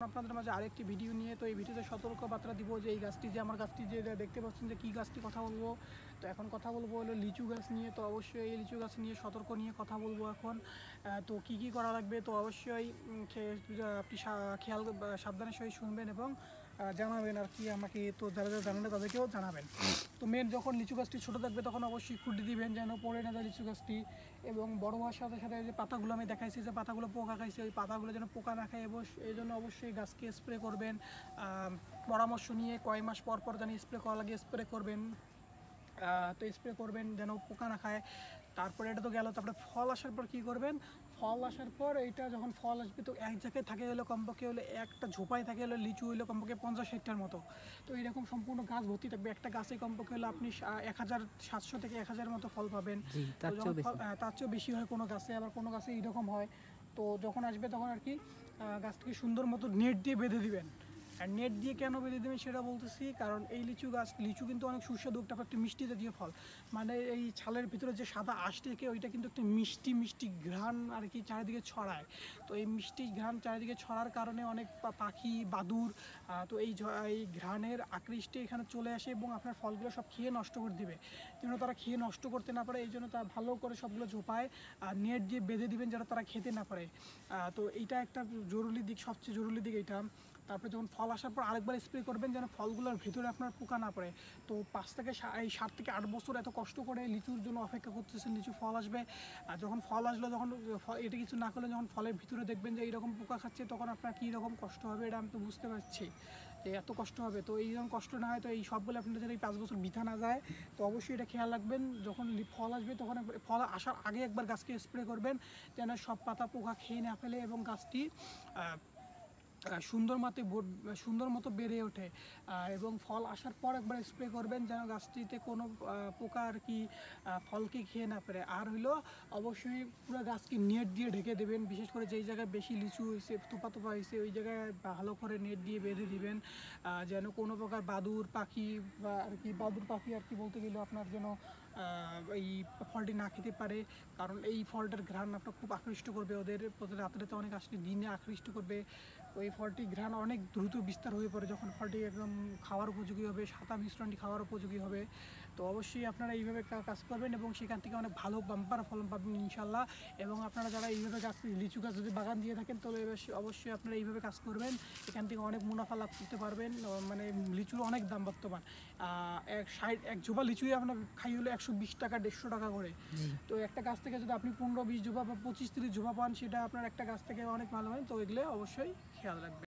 আপনাদের মাঝে আরেকটি ভিডিও নিয়ে তো এই ভিডিওতে সতর্কবার্তা দিব যে এই গাছটি যে আমার গাছটি যে দেখতে পাচ্ছেন যে কী গাছটি কথা বলবো। তো এখন কথা বলবো হলো লিচু গাছ নিয়ে। তো অবশ্যই এই লিচু গাছ নিয়ে সতর্ক নিয়ে কথা বলবো এখন। তো কি করা লাগবে তো অবশ্যই আপনি খেয়াল সাবধানের সহিত শুনবেন এবং জানাবেন আর কি আমাকে। তো যারা যারা জানেন না তাদেরকেও জানাবেন। তো মেন যখন লিচু গাছটি ছোটো থাকবে তখন অবশ্যই খুঁটি দিবেন যেন পড়ে না যায় লিচু গাছটি, এবং বড় হওয়ার সাথে সাথে যে পাতাগুলো আমি দেখাইছি যে পাতাগুলো পোকা খাইছে ওই পাতাগুলো যেন পোকা না খায় এই জন্য অবশ্যই গাছকে স্প্রে করবেন। পরামর্শ নিয়ে কয় মাস পর পর যেন স্প্রে করা লাগে স্প্রে করবেন। তো স্প্রে করবেন যেন পোকা না খায়। তারপরে এটা তো গেল, তারপরে ফল আসার পর কী করবেন, ফল আসার পর এইটা যখন ফল আসবে তো এক জায়গায় থাকে হলো কমপক্ষে হলে একটা ঝোপায় থাকে হলো লিচু হইলো কমপক্ষে 50-60টার মতো। তো এইরকম সম্পূর্ণ গাছ ভর্তি থাকবে, একটা গাছে কমপক্ষে হলে আপনি 1700 থেকে 1000 মতো ফল পাবেন। তার চেয়েও বেশি হয় কোনো গাছে, আবার কোনো গাছে এইরকম হয়। তো যখন আসবে তখন আর কি গাছটাকে সুন্দর মতো নেট দিয়ে বেঁধে দিবেন। আর নেট দিয়ে কেন বেঁধে দেবেন সেটা বলতেছি, কারণ এই লিচু কিন্তু অনেক সুস্বাদু একটা মিষ্টি জাতীয় ফল। মানে এই ছালের ভিতরে যে সাদা আঁশ থেকে ওইটা কিন্তু একটা মিষ্টি মিষ্টি ঘ্রাণ আর কি চারিদিকে ছড়ায়। তো এই মিষ্টি ঘ্রাণ চারিদিকে ছড়ার কারণে অনেক পাখি বাদুড় তো এই ঘ্রাণের আকৃষ্টে এখানে চলে আসে এবং আপনার ফলগুলো সব খেয়ে নষ্ট করে দিবে। যেন তারা খেয়ে নষ্ট করতে না পারে এই জন্য তারা ভালো করে সবগুলো ঝোপায় নেট দিয়ে বেঁধে দিবেন যারা তারা খেতে না পারে। তো এইটা একটা জরুরি দিক, সবচেয়ে জরুরি দিক এইটা। তারপরে যখন ফল আসার পর আরেকবার স্প্রে করবেন যেন ফলগুলোর ভিতরে আপনার পোকা না পড়ে। তো 7 থেকে 8 বছর এত কষ্ট করে লিচুর জন্য অপেক্ষা করতেছেন, লিচু ফল আসবে। আর যখন ফল আসলো যখন এটা কিছু না করলে যখন ফলের ভিতরে দেখবেন যে এইরকম পোকা খাচ্ছে তখন আপনার কী রকম কষ্ট হবে এটা আমি তো বুঝতে পারছি যে এত কষ্ট হবে। তো এইরকম কষ্ট না হয় তো এই সবগুলো আপনাদের যেন এই 5 বছর বৃথা না যায়। তো অবশ্যই এটা খেয়াল রাখবেন, যখন ফল আসবে তখন ফল আসার আগে একবার গাছকে স্প্রে করবেন যেন সব পাতা পোকা খেয়ে না ফেলে এবং গাছটি সুন্দর মতো বেড়ে ওঠে। এবং ফল আসার পর একবার স্প্রে করবেন যেন গাছটিতে কোনো পোকা আর কি ফলকে খেয়ে না পারে। আর হইলো অবশ্যই পুরো গাছকে নেট দিয়ে ঢেকে দেবেন, বিশেষ করে যেই জায়গায় বেশি লিচু হয়েছে থোপা হয়েছে ওই জায়গায় ভালো করে নেট দিয়ে বেঁধে দিবেন যেন কোনো প্রকার বাদুড় পাখি আর কি বলতে গেলে আপনার যেন এই ফলটি না খেতে পারে। কারণ এই ফলটার ঘ্রাণ আপনার খুব আকৃষ্ট করবে ওদের রাত্রে অনেক আসলে দিনে আকৃষ্ট করবে। ওই ফলটি ঘ্রাণ অনেক দ্রুত বিস্তার হয়ে পড়ে যখন ফলটি একদম খাওয়ার উপযোগী হবে, সাদা মিশ্রণটি খাওয়ার উপযোগী হবে। তো অবশ্যই আপনারা এইভাবে কাজ করবেন এবং সেখান থেকে অনেক ভালো বাম্পার ফলন পাবেন ইনশাল্লাহ। এবং আপনারা যারা এইভাবে লিচু গাছ যদি বাগান দিয়ে থাকেন তাহলে অবশ্যই আপনারা এইভাবে কাজ করবেন, এখান থেকে অনেক মুনাফা লাভ করতে পারবেন। মানে লিচুর অনেক দাম বর্তমান, এক ঝোপা লিচুই আপনার খাই হলো 120 টাকা 150 টাকা করে। তো একটা গাছ থেকে যদি আপনি 15-20 ঝোপা বা 25-30 ঝোপা পান সেটা আপনার একটা গাছ থেকে অনেক ভালো হয়। তো এগুলো অবশ্যই খেয়াল রাখবেন।